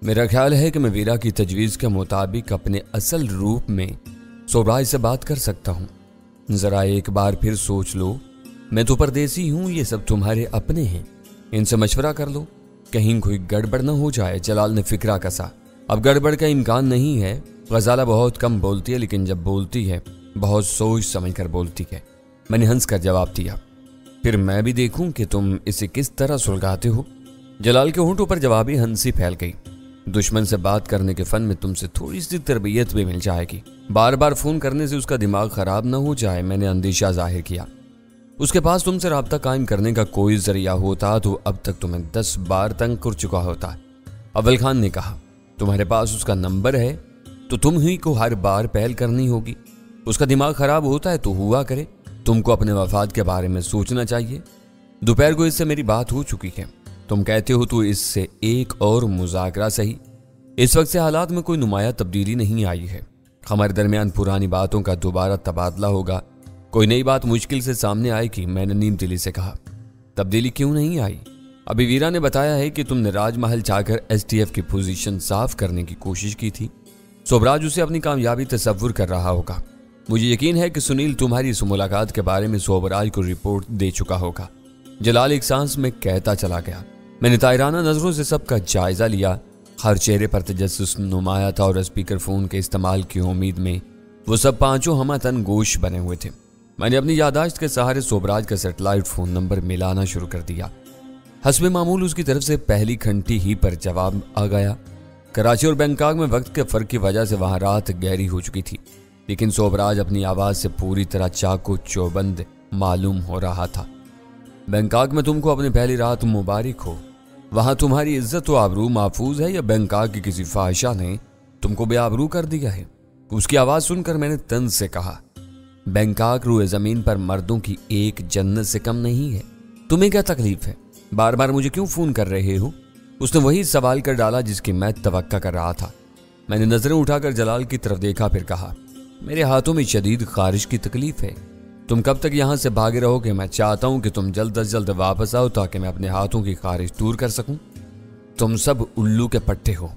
میرا خیال ہے کہ میں ویرا کی تجویز کے مطابق اپنے اصل روپ میں صوبراج سے بات کر سکتا ہوں۔ ذرا ایک بار پھر سوچ لو، میں تو پردیسی ہوں، یہ سب تمہارے اپنے ہیں، ان سے مشورہ کر لو، کہیں کوئی گڑبڑ نہ ہو جائے۔ جلال نے فکرہ کسا۔ اب گڑبڑ کا امکان نہیں ہے، غزالہ بہت کم بولتی ہے، لیکن جب بولتی ہے بہت سوچ سمجھ کر بولتی ہے۔ میں نے ہنس کر جواب دیا، پھر میں بھی دیکھوں کہ تم اسے کس طرح سلگاتے ہو۔ جلال کے ہونٹوں پر جوابی ہنسی پھیل گئی۔ دشمن سے بات کرنے کے فن میں تم سے تھوڑی سی تربیت بھی مل جائے گی، بار بار فون کرنے سے اس کا دماغ خراب نہ ہو جائے۔ میں نے اندیشہ ظاہر کیا۔ اس کے پاس تم سے رابطہ قائم کرنے کا کوئی ذریعہ ہوتا تو اب تک تمہیں 10 بار تنگ کر چکا ہوتا۔ اول خان نے کہا، تمہارے پاس اس کا نمبر ہے تو تم ہی کو ہر بار پہل کرنی ہوگی۔ اس کا دماغ خراب ہوتا ہے تو ہوا کرے، تم کو اپنے مفاد کے بارے میں سوچنا چاہیے۔ دوپہر کو اس سے میری بات ہو چکی ہے، تم کہتے ہو تو اس سے ایک اور مذاکرہ صحیح۔ اس وقت سے حالات میں کوئی نمایاں تبدیلی نہیں آئی ہے، ہمارے درمیان پرانی باتوں کا دوبارہ تبادلہ ہوگا، کوئی نئی بات مشکل سے سامنے آئے گی۔ میں نے نیم دلی سے کہا، تبدیلی کیوں نہیں آئی؟ ابھی ویرا نے بتایا ہے کہ تم نے راج محل جا کر ایس ٹی ایف کی پوزیشن صاف کرنے کی کوشش کی تھی۔ صوبراج اسے اپنی کامیابی تصور کر رہا ہوگا۔ مجھے یقین ہے کہ سنیل تمہاری اس ملاقات کے بارے میں صوبراج کو رپورٹ دے چکا ہوگا۔ جلال ایک سانس میں کہتا چلا گیا۔ میں نے طائرانہ نظروں سے سب کا جائزہ لیا، ہر چہرے پر تجسس نمایاں تھا اور اسپیکر فون کے استعمال کی امید میں وہ سب پانچوں ہمہ تن گوش بنے ہوئے تھے۔ میں نے اپنی یادداشت کے سہارے صوبراج کا سیٹلائٹ فون نمبر ملانا شروع کر دیا۔ حسب معمول اس کی طرف سے پہلی گھنٹی ہی پر جواب آ گیا۔ کراچی اور بینکاک میں وقت کے فرق کی وجہ سے وہاں رات گہری ہو چکی تھی، لیکن صوبراج اپنی آواز سے پوری طرح چاقو چوبند معلوم ہو رہا تھا۔ بینکاک میں تم کو اپنی پہلی رات مبارک ہو۔ وہاں تمہاری عزت و آبرو محفوظ ہے یا بینکاک کی کسی فاحشہ نے تم کو بے آبرو کر دیا ہے؟ اس کی آواز سن کر میں نے طنز سے کہا، بینکاک روئے زمین پر مردوں کی ایک جنت سے کم نہیں ہے، تمہیں کیا تکلیف ہے؟ بار بار مجھے کیوں فون کر رہے ہو؟ اس نے وہی سوال کر ڈالا جس کی میں توقع کر رہا تھا۔ میں نے نظریں اٹھا کر جلال کی طرف دیکھا، پھر کہا، میرے ہاتھوں میں شدید خارش کی تکلیف ہے۔ تم کب تک یہاں سے بھاگے رہو گے؟ میں چاہتا ہوں کہ تم جلد از جلد واپس آؤ تاکہ میں اپنے ہاتھوں کی خارش دور کر سکوں۔ تم سب الو کے پٹھے ہو۔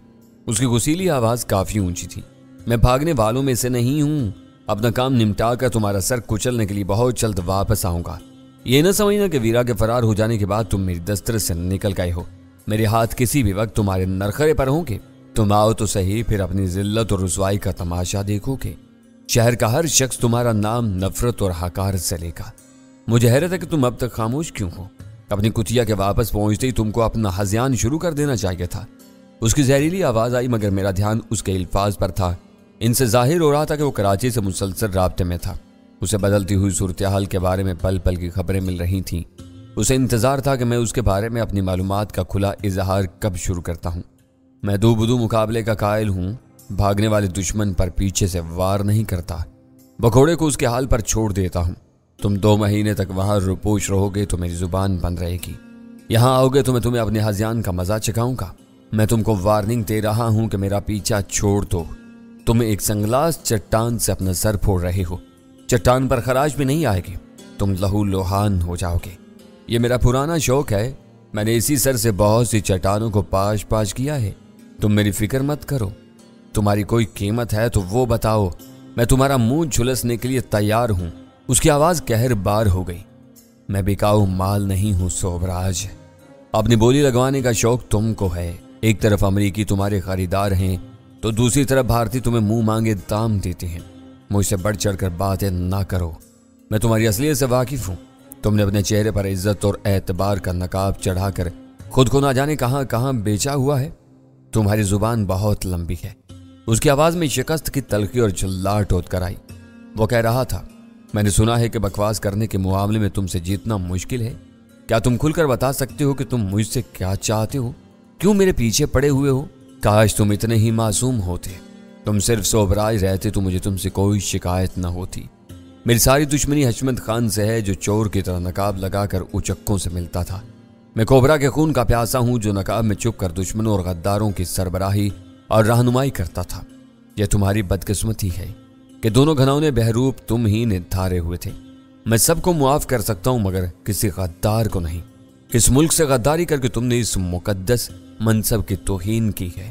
اس کی غصیلی آواز کافی اونچی تھی۔ میں بھاگنے والوں میں سے نہیں ہوں، اپنا کام نمٹا کر تمہارا سر کچلنے کے لیے بہت جلد واپس آؤں گا۔ یہ نہ سمجھنا کہ ویرا کے فرار ہو جانے کے بعد تم میری دسترس سے نکل گئے ہو۔ میرے ہاتھ کسی بھی وقت تمہارے نرخرے پر ہوں گے۔ تم آؤ تو صحیح، پھر اپنی ذلت اور رسوائی کا تماشا دیکھو گے۔ شہر کا ہر شخص تمہارا نام نفرت اور حقارت سے لے گا۔ مجھے حیرت ہے کہ تم اب تک خاموش کیوں ہو؟ اپنی کتیا کے واپس پہنچتے ہی تم کو اپنا ہذیان شروع کر دینا چاہیے تھا۔ اس کی زہریلی آواز آئی، مگر میرا دھیان اس کے الفاظ پر تھا۔ ان سے ظاہر ہو رہا تھا کہ وہ کراچی سے مسلسل رابطے میں تھا۔ اسے بدلتی ہوئی صورتحال کے بارے میں پل پل کی خبریں مل رہی تھیں۔ اسے انتظار تھا کہ میں اس کے بارے میں اپنی معلومات کا کھلا اظہار کب شروع کرتا ہوں۔ میں دو بدو مقابلے کا قائل ہوں، بھاگنے والے دشمن پر پیچھے سے وار نہیں کرتا، بگھوڑے کو اس کے حال پر چھوڑ دیتا ہوں۔ تم 2 مہینے تک وہاں روپوش رہو گے تو میری زبان بند رہے گی، یہاں آؤ گے تو میں تمہیں اپنے ہذیان کا مزہ چکھاؤں گا۔ میں تم کو وارننگ دے رہا ہوں کہ میرا پیچھا چھوڑ دو۔ تم ایک سنگلاس چٹان سے اپنا سر پھوڑ رہے ہو، چٹان پر خراش بھی نہیں آئے گی، تم لہو لوہان ہو جاؤ گے۔ یہ میرا پرانا شوق ہے، میں نے اسی سر سے بہت سی چٹانوں کو پاش پاش کیا ہے۔ تم میری فکر مت کرو، تمہاری کوئی قیمت ہے تو وہ بتاؤ، میں تمہارا منہ جھلسنے کے لیے تیار ہوں۔ اس کی آواز قہر بار ہو گئی۔ میں بکاؤ مال نہیں ہوں صوبراج، اپنی بولی لگوانے کا شوق تم کو ہے۔ ایک طرف امریکی تمہارے خریدار ہیں تو دوسری طرف بھارتی تمہیں منہ مانگے دام دیتے ہیں۔ مجھ سے بڑھ چڑھ کر باتیں نہ کرو، میں تمہاری اصلیت سے واقف ہوں۔ تم نے اپنے چہرے پر عزت اور اعتبار کا نقاب چڑھا کر خود کو نہ جانے کہاں کہاں بیچا ہوا ہے۔ تمہاری زبان بہت لمبی ہے۔ اس کی آواز میں شکست کی تلخی اور جھلاٹ ٹوت کر آئی۔ وہ کہہ رہا تھا، میں نے سنا ہے کہ بکواس کرنے کے معاملے میں تم سے جیتنا مشکل ہے۔ کیا تم کھل کر بتا سکتے ہو کہ تم مجھ سے کیا چاہتے ہو؟ کیوں میرے پیچھے پڑے ہوئے ہو؟ کاش تم اتنے ہی معصوم ہوتے، تم صرف صوبراج رہتے تو مجھے تم سے کوئی شکایت نہ ہوتی۔ میری ساری دشمنی حشمت خان سے ہے جو چور کی طرح نقاب لگا کر اچکوں سے ملتا تھا۔ میں کوبرا کے خون کا پیاسا ہوں جو نقاب میں چھپ کر دشمنوں اور غداروں کی سربراہی اور رہنمائی کرتا تھا۔ یہ تمہاری بدقسمتی ہے کہ دونوں گھنونے بہروپ تم ہی نے دھارے ہوئے تھے۔ میں سب کو معاف کر سکتا ہوں مگر کسی غدار کو نہیں۔ اس ملک سے غداری کر کے تم نے اس مقدس منصب کی توہین کی ہے۔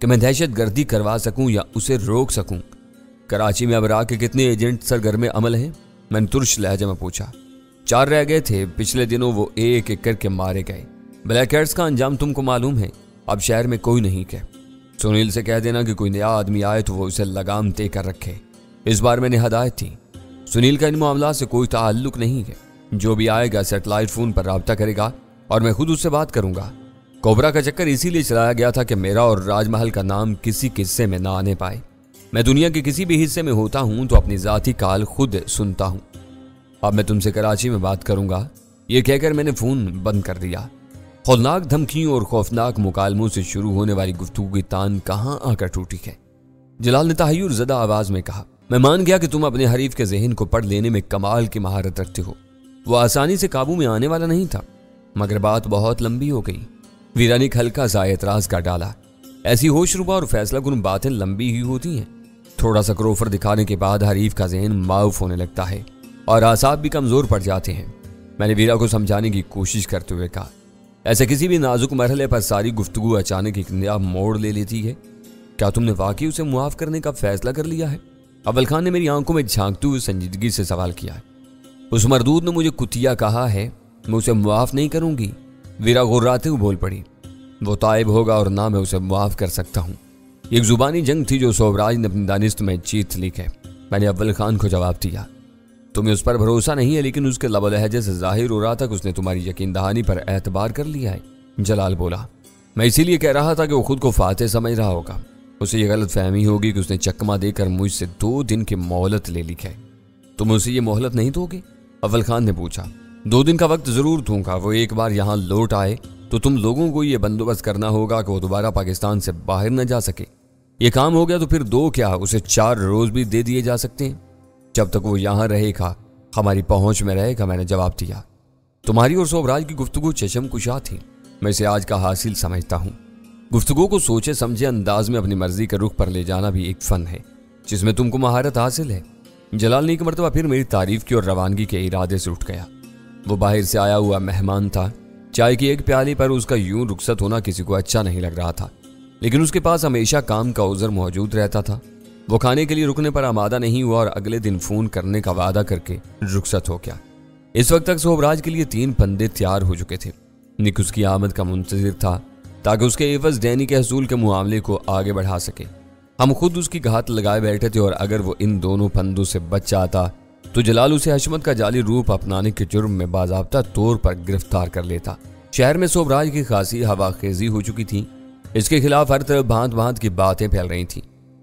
کہ میں دہشت گردی کروا سکوں یا اسے روک سکوں؟ کراچی میں ابرار کے کتنے ایجنٹ سرگرم عمل ہیں؟ میں نے ترش لہجے میں پوچھا۔ 4 رہ گئے تھے، پچھلے دنوں وہ ایک ایک کر کے مارے گئے۔ بلیک ہیڈز کا انجام تم کو معلوم ہے، اب شہر میں کوئی نہیں کہ سنیل سے کہہ دینا کہ کوئی نیا آدمی آئے تو وہ اسے لگام دے کر رکھے۔ اس بار میں نے ہدایت تھی، سنیل کا ان معاملات سے کوئی تعلق نہیں ہے، جو بھی آئے گا سیٹلائٹ فون پر رابطہ کرے گا اور میں خود اس سے بات کروں گا۔ کوبرا کا چکر اسی لیے چلایا گیا تھا کہ میرا اور راج محل کا نام کسی قصے میں نہ آنے پائے۔ میں دنیا کے کسی بھی حصے میں ہوتا ہوں تو اپنی ذاتی کال خود سنتا ہوں۔ اب میں تم سے کراچی میں بات کروں گا، یہ کہہ کر میں نے فون بند کر دیا۔ ہولناک دھمکیوں اور خوفناک مکالموں سے شروع ہونے والی گفتگو کی تان کہاں آ کر ٹوٹی ہے؟ جلال نے تحیر زدہ آواز میں کہا، میں مان گیا کہ تم اپنے حریف کے ذہن کو پڑھ لینے میں کمال کی مہارت رکھتے ہو۔ وہ آسانی سے قابو میں آنے والا نہیں تھا، مگر بات بہت لمبی ہو گئی۔ ویرا نے ہلکا سا اعتراض کا ڈالا، ایسی ہوش ربا اور فیصلہ کن باتیں لمبی ہی ہوتی ہیں۔ تھوڑا سا کروفر دکھانے کے بعد حریف کا ذہن معاف ہونے لگتا ہے اور اعصاب بھی کمزور پڑ جاتے ہیں۔ میں نے ویرا کو سمجھانے کی کوشش کرتے ہوئے کہا، ایسے کسی بھی نازک مرحلے پر ساری گفتگو اچانک ایک نیا موڑ لے لیتی ہے۔ کیا تم نے واقعی اسے معاف کرنے کا فیصلہ کر لیا ہے؟ اول خان نے میری آنکھوں میں جھانکتے ہوئے سنجیدگی سے سوال کیا ہے۔ اس مردود نے مجھے کتیا کہا ہے، میں اسے معاف نہیں کروں گی۔ ویرا غراتے ہوئے بول پڑی، وہ تائب ہوگا اور نہ میں اسے معاف کر سکتا ہوں۔ یہ ایک زبانی جنگ تھی جو صوبراج نے اپنی دانست میں جیت لی ہے۔ میں نے اول خان کو جواب دیا، تمہیں اس پر بھروسہ نہیں ہے، لیکن اس کے لب و لہجے سے ظاہر ہو رہا تھا کہ اس نے تمہاری یقین دہانی پر اعتبار کر لیا ہے۔ جلال بولا، میں اسی لیے کہہ رہا تھا کہ وہ خود کو فاتح سمجھ رہا ہوگا، اسے یہ غلط فہمی ہوگی کہ اس نے چکما دے کر مجھ سے 2 دن کی مہلت لے لی ہے۔ تم اسے یہ مہلت نہیں دو گے؟ اول خان نے پوچھا۔ 2 دن کا وقت ضرور دوں گا، وہ ایک بار یہاں لوٹ آئے تو تم لوگوں کو یہ بندوبست کرنا ہوگا کہ وہ دوبارہ پاکستان سے باہر نہ جا سکے۔ یہ کام ہو گیا تو پھر 2 کیا اسے 4 روز بھی دے دیے جا سکتے ہیں، جب تک وہ یہاں رہے گا، ہماری پہنچ میں رہے گا۔ میں نے جواب دیا، تمہاری اور صوبراج کی گفتگو چشم کشا تھی، میں اسے آج کا حاصل سمجھتا ہوں۔ گفتگو کو سوچے سمجھے انداز میں اپنی مرضی کے رخ پر لے جانا بھی ایک فن ہے جس میں تم کو مہارت حاصل ہے۔ جلال نے ایک مرتبہ پھر میری تعریف کی اور روانگی کے ارادے سے اٹھ گیا۔ وہ باہر سے آیا ہوا مہمان تھا، چائے کی ایک پیالی پر اس کا یوں رخصت ہونا کسی کو اچھا نہیں لگ رہا تھا، لیکن اس کے پاس ہمیشہ کام کا عذر موجود رہتا تھا۔ وہ کھانے کے لیے رکنے پر آمادہ نہیں ہوا اور اگلے دن فون کرنے کا وعدہ کر کے رخصت ہو گیا۔ اس وقت تک صوبراج کے لیے 3 پندے تیار ہو چکے تھے۔ نک اس کی آمد کا منتظر تھا تاکہ اس کے عوض دینی کے حصول کے معاملے کو آگے بڑھا سکے۔ ہم خود اس کی گھات لگائے بیٹھے تھے اور اگر وہ ان دونوں پھندوں سے بچ جاتا تو جلال اسے حشمت کا جعلی روپ اپنانے کے جرم میں باضابطہ طور پر گرفتار کر لیتا۔ شہر میں صوبراج کی خاصی ہوا خیزی ہو چکی تھی، اس کے خلاف ہر طرف بھانت بھانت کی باتیں پھیل رہی تھیں۔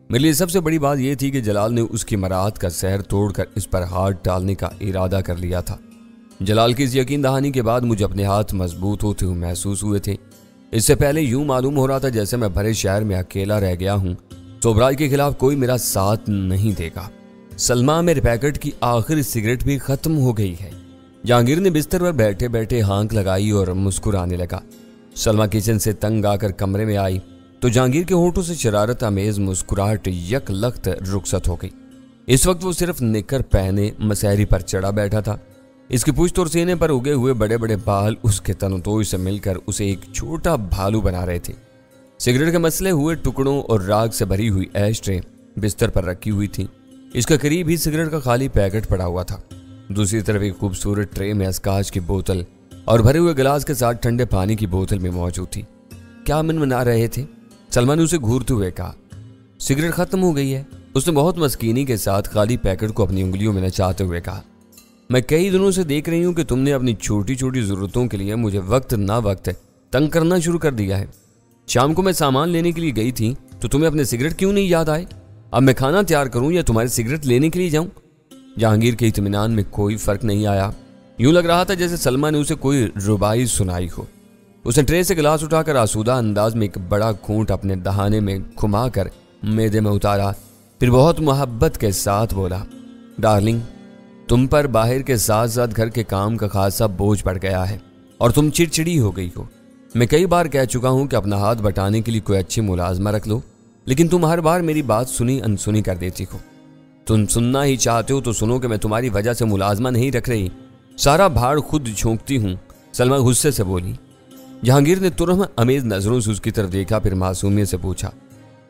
میرے لیے سب سے بڑی بات یہ تھی کہ جلال نے اس کی مراعات کا سحر توڑ کر اس پر ہاتھ ڈالنے کا ارادہ کر لیا تھا۔ جلال کی اس یقین دہانی کے بعد مجھے اپنے ہاتھ مضبوط ہوتے ہوئے محسوس ہوئے تھے۔ اس سے پہلے یوں معلوم ہو رہا تھا جیسے میں بھرے شہر میں اکیلا رہ گیا ہوں، صوبراج کے خلاف کوئی میرا ساتھ نہیں دے گا۔ سلمہ، میرے پیکٹ کی آخری سگریٹ بھی ختم ہو گئی ہے۔ جہانگیر نے بستر پر بیٹھے بیٹھے ہانک لگائی اور مسکرانے لگا۔ سلمہ کچن سے تنگ آ کر کمرے میں آئی تو جہانگیر کے ہونٹوں سے شرارت امیز مسکراہٹ یک لخت رخصت ہو گئی۔ اس وقت وہ صرف نکر پہنے مسہری پر چڑھا بیٹھا تھا۔ اس کی پشت اور سینے پر اگے ہوئے بڑے بڑے بال اس کے تن و توئی سے مل کر اسے ایک چھوٹا بھالو بنا رہے تھے۔ سگریٹ کے مسلے ہوئے ٹکڑوں اور راگ سے بھری ہوئی ایش ٹرے بستر پر رکھی ہوئی تھی۔ اس کے قریب ہی سگریٹ کا خالی پیکٹ پڑا ہوا تھا۔ دوسری طرف ایک خوبصورت ٹرے میں اسکاچ کی بوتل اور بھرے ہوئے گلاس کے ساتھ ٹھنڈے پانی کی بوتل میں موجود تھی۔ کیا منمنا رہے تھے؟ سلمہ نے اسے گھورتے ہوئے کہا۔ سگریٹ ختم ہو گئی ہے، اس نے بہت مسکینی کے ساتھ خالی پیکٹ کو اپنی انگلیوں میں نچاتے ہوئے کہا۔ میں کئی دنوں سے دیکھ رہی ہوں کہ تم نے اپنی چھوٹی چھوٹی ضرورتوں کے لیے مجھے وقت نہ وقت تنگ کرنا شروع کر دیا ہے۔ شام کو میں سامان لینے کے لیے گئی تھی تو تمہیں اپنے سگریٹ کیوں نہیں یاد آئے؟ اب میں کھانا تیار کروں یا تمہارے سگریٹ لینے کے لیے جاؤں؟ جہانگیر کے اطمینان میں کوئی فرق نہیں آیا۔ یوں لگ رہا تھا جیسے سلمہ نے اسے کوئی ربائی سنائی ہو۔ اس نے ٹرے سے گلاس اٹھا کر آسودہ انداز میں ایک بڑا گھونٹ اپنے دہانے میں گھما کر معدے میں اتارا، پھر بہت محبت کے ساتھ بولا، ڈارلنگ، تم پر باہر کے ساتھ ساتھ گھر کے کام کا خاصا بوجھ پڑ گیا ہے اور تم چڑچڑی ہو گئی ہو۔ میں کئی بار کہہ چکا ہوں کہ اپنا ہاتھ بٹانے کے لیے کوئی اچھی ملازمہ رکھ لو، لیکن تم ہر بار میری بات سنی انسنی کر دیتی ہو۔ تم سننا ہی چاہتے ہو تو سنو کہ میں تمہاری وجہ سے ملازمہ نہیں رکھ رہی، سارا بھاڑ خود جھونکتی ہوں۔ سلمہ غصے سے بولی۔ جہانگیر نے ترہم امیز نظروں سے اس کی طرف دیکھا، پھر معصومیت سے پوچھا،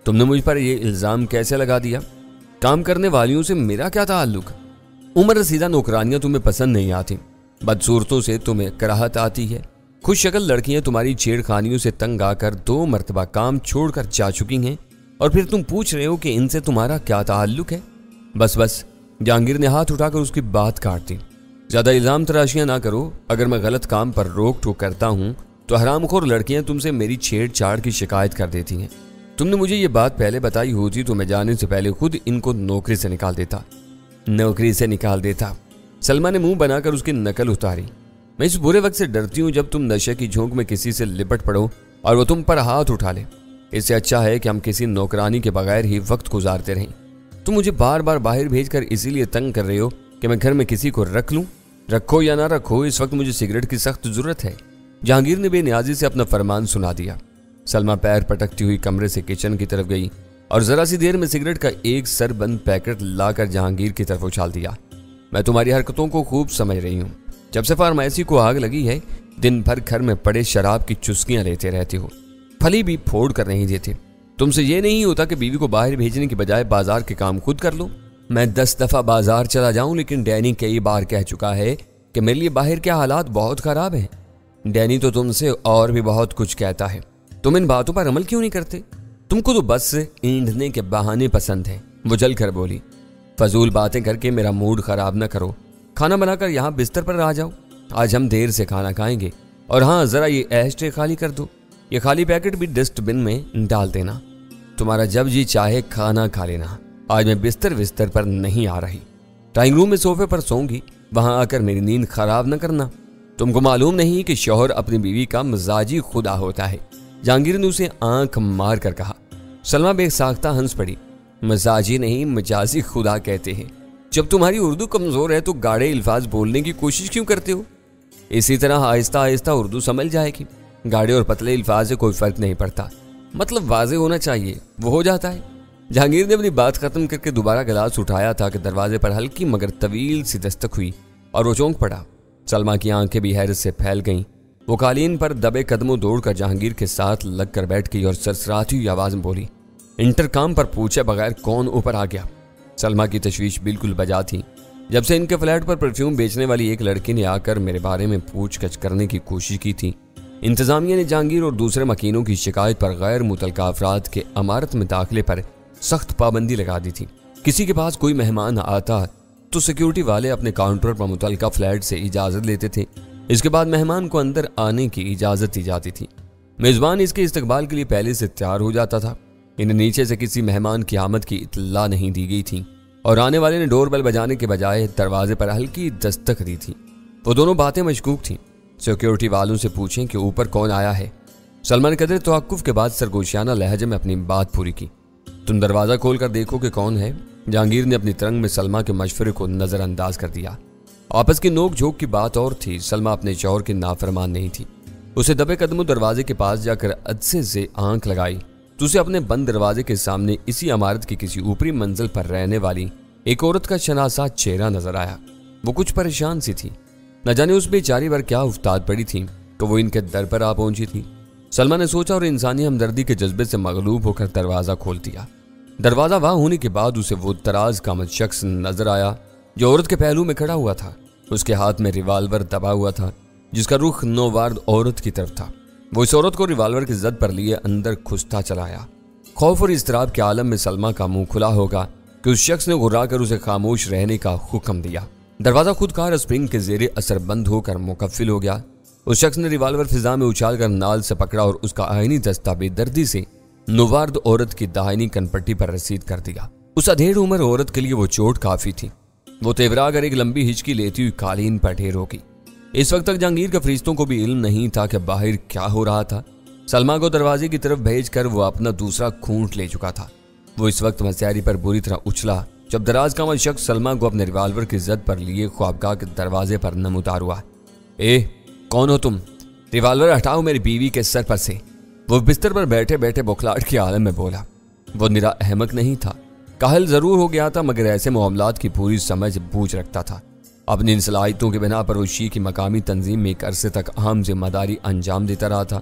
تم نے مجھ پر یہ الزام کیسے لگا دیا؟ کام کرنے والیوں سے میرا کیا تعلق؟ عمر رسیدہ نوکرانیاں تمہیں پسند نہیں آتی، بدصورتوں سے تمہیں کراہت آتی ہے، خوش شکل لڑکیاں تمہاری چھیڑ خانیوں سے تنگ آ کر 2 مرتبہ کام چھوڑ کر جا چکی ہیں، اور پھر تم پوچھ رہے ہو کہ ان سے تمہارا کیا تعلق ہے؟ بس جہانگیر نے ہاتھ اٹھا کر اس کی بات کاٹ دی۔ زیادہ الزام تراشیاں نہ کرو، اگر میں غلط کام پر روک ٹوک کرتا ہوں تو حرام خور لڑکیاں تم سے میری چھیڑ چھاڑ کی شکایت کر دیتی ہیں۔ تم نے مجھے یہ بات پہلے بتائی ہوتی تو میں جانے سے پہلے خود ان کو نوکری سے نکال دیتا۔ سلمہ نے منہ بنا کر اس کی نقل اتاری۔ میں اس برے وقت سے ڈرتی ہوں جب تم نشے کی جھونک میں کسی سے لپٹ پڑو اور وہ تم پر ہاتھ اٹھا لے۔ اس سے اچھا ہے کہ ہم کسی نوکرانی کے بغیر ہی وقت گزارتے رہیں۔ تم مجھے بار بار باہر بھیج کر اسی لیے تنگ کر رہے ہو کہ میں گھر میں کسی کو رکھ لوں۔ رکھو یا نہ رکھو، اس وقت مجھے سگریٹ کی سخت ضرورت ہے۔ جہانگیر نے بے نیازی سے اپنا فرمان سنا دیا۔ سلمہ پیر پٹکتی ہوئی کمرے سے کچن کی طرف گئی اور ذرا سی دیر میں سگریٹ کا ایک سر بند پیکٹ لا کر جہانگیر کی طرف اچھال دیا۔ میں تمہاری حرکتوں کو خوب سمجھ رہی ہوں۔ جب سے فارمیسی کو آگ لگی ہے، دن بھر گھر میں پڑے شراب کی چسکیاں لیتے رہتے ہو، پھلی بھی پھوڑ کر نہیں دیتے۔ تم سے یہ نہیں ہوتا کہ بیوی کو باہر بھیجنے کی بجائے بازار کے کام خود کر لو؟ میں 10 دفعہ بازار چلا جاؤں، لیکن ڈینی کئی بار کہہ چکا ہے کہ میرے لیے باہر کے حالات بہت خراب ہیں۔ ڈینی تو تم سے اور بھی بہت کچھ کہتا ہے، تم ان باتوں پر عمل کیوں نہیں کرتے؟ تم کو تو بس اینڈنے کے بہانے پسند ہیں۔ وہ جل کر بولی، فضول باتیں کر کے میرا موڈ خراب نہ کرو، کھانا بنا کر یہاں بستر پر آ جاؤ، آج ہم دیر سے کھانا کھائیں گے۔ اور ہاں، ذرا یہ ایش ٹرے خالی کر دو، یہ خالی پیکٹ بھی ڈسٹ بن میں ڈال دینا۔ تمہارا جب جی چاہے کھانا کھا لینا، آج میں بستر پر نہیں آ رہی۔ ڈرائنگ روم میں صوفے پر سوں گی، وہاں آ کر میری نیند خراب نہ کرنا۔ تم کو معلوم نہیں کہ شوہر اپنی بیوی کا مزاجی خدا ہوتا ہے، جہانگیر نے اسے آنکھ مار کر کہا۔ سلمہ بے ساختہ ہنس پڑی۔ مزاجی نہیں، مجازی خدا کہتے ہیں۔ جب تمہاری اردو کمزور ہے تو گاڑے الفاظ بولنے کی کوشش کیوں کرتے ہو؟ اسی طرح آہستہ آہستہ اردو سمجھ جائے گی۔ گاڑے اور پتلے الفاظ سے کوئی فرق نہیں پڑتا، مطلب واضح ہونا چاہیے، وہ ہو جاتا ہے۔ جہانگیر نے اپنی بات ختم کر کے دوبارہ گلاس اٹھایا تھا کہ دروازے پر ہلکی مگر طویل سی دستک ہوئی اور وہ چونک پڑا۔ سلمہ کی آنکھیں بھی حیرت سے پھیل گئیں۔ وہ قالین پر دبے قدموں دوڑ کر جہانگیر کے ساتھ لگ کر بیٹھ گئی اور سرسراتی ہوئی آواز میں بولی، انٹرکام پر پوچھے بغیر کون اوپر آ گیا؟ سلمہ کی تشویش بالکل بجا تھی۔ جب سے ان کے فلیٹ پر پرفیوم بیچنے والی ایک لڑکی نے آ کر میرے بارے میں پوچھ گچھ کرنے کی کوشش کی تھی، انتظامیہ نے جہانگیر اور دوسرے مکینوں کی شکایت پر غیر متعلقہ افراد کے عمارت میں داخلے پر سخت پابندی لگا دی تھی۔ کسی کے پاس کوئی مہمان آتا تو سیکیورٹی والے اپنے کاؤنٹر پر متعلقہ فلیٹ سے اجازت لیتے تھے، اس کے بعد مہمان کو اندر آنے کی اجازت دی جاتی تھی۔ میزبان اس کے استقبال کے لیے پہلے سے تیار ہو جاتا تھا۔ انہیں نیچے سے کسی مہمان کی آمد کی اطلاع نہیں دی گئی تھی اور آنے والے نے ڈور بیل بجانے کے بجائے دروازے پر ہلکی دستک دی تھی۔ وہ دونوں باتیں مشکوک تھیں۔ سیکیورٹی والوں سے پوچھیں کہ اوپر کون آیا ہے۔ سلمہ نے قدر توقف کے بعد سرگوشیانہ لہجے میں اپنی بات پوری کی۔ تم دروازہ کھول کر دیکھو کہ کون ہے۔ جہانگیر نے اپنی ترنگ میں سلمہ کے مشورے کو نظر انداز کر دیا۔ آپس کی نوک جھوک کی بات اور تھی، سلمہ اپنے شوہر کی نافرمان نہیں تھی۔ اسے دبے قدموں دروازے کے پاس جا کر عدسے سے آنکھ لگائی تو اسے اپنے بند دروازے کے سامنے اسی عمارت کی کسی اوپری منزل پر رہنے والی ایک عورت کا شناسا چہرہ نظر آیا۔ وہ کچھ پریشان سی تھی، نہ جانے اس بیچاری پر کیا افتاد پڑی تھی تو وہ ان کے در پر آ پہنچی تھی۔ سلمہ نے سوچا اور انسانی ہمدردی کے جذبے سے مغلوب ہو کر دروازہ کھول دیا۔ دروازہ واہ ہونے کے بعد اسے وہ دراز قامت شخص نظر آیا جو عورت کے پہلو میں کھڑا ہوا تھا۔ اس کے ہاتھ میں ریوالور دبا ہوا تھا جس کا رخ نووارد عورت کی طرف تھا۔ وہ اس عورت کو ریوالور کی زد پر لیے اندر کھستا چلایا۔ خوف اور اضطراب کے عالم میں سلمہ کا منہ کھلا ہوگا کہ اس شخص نے غرا کر اسے خاموش رہنے کا حکم دیا۔ دروازہ خود کار اسپرنگ کے زیر اثر بند ہو کر مکفل ہو گیا۔ اس شخص نے ریوالور فضا میں اچھال کر نال سے پکڑا اور اس کا آئینی دستہ بے دردی سے نووارد عورت کی داہنی کنپٹی پر رسید کر دیا۔ اس ادھیڑ عمر عورت کے لیے وہ چوٹ کافی تھی۔ وہ تیورا کر ایک لمبی ہچکی لیتی ہوئی قالین پر ڈھیر ہوگی۔ اس وقت تک جہانگیر کے فرشتوں کو بھی علم نہیں تھا کہ باہر کیا ہو رہا تھا۔ سلمہ کو دروازے کی طرف بھیج کر وہ اپنا دوسرا کھونٹ لے چکا تھا۔ وہ اس وقت مسیاری پر بری طرح اچھلا جب دراز قامت شخص سلمہ کو اپنے ریوالور کی زد پر لیے خوابگاہ کے دروازے پر نمودار ہوا۔ اے کون ہو تم؟ ریوالور ہٹاؤ میری بیوی کے سر پر سے۔ وہ بستر پر بیٹھے بیٹھے بوکھلاہٹ کے عالم میں بولا۔ وہ نرا احمق نہیں تھا، کاہل ضرور ہو گیا تھا مگر ایسے معاملات کی پوری سمجھ بوجھ رکھتا تھا۔ اپنی ان صلاحیتوں کی بنا پر وہ شیعہ کی مقامی تنظیم میں ایک عرصے تک اہم ذمہ داری انجام دیتا رہا تھا۔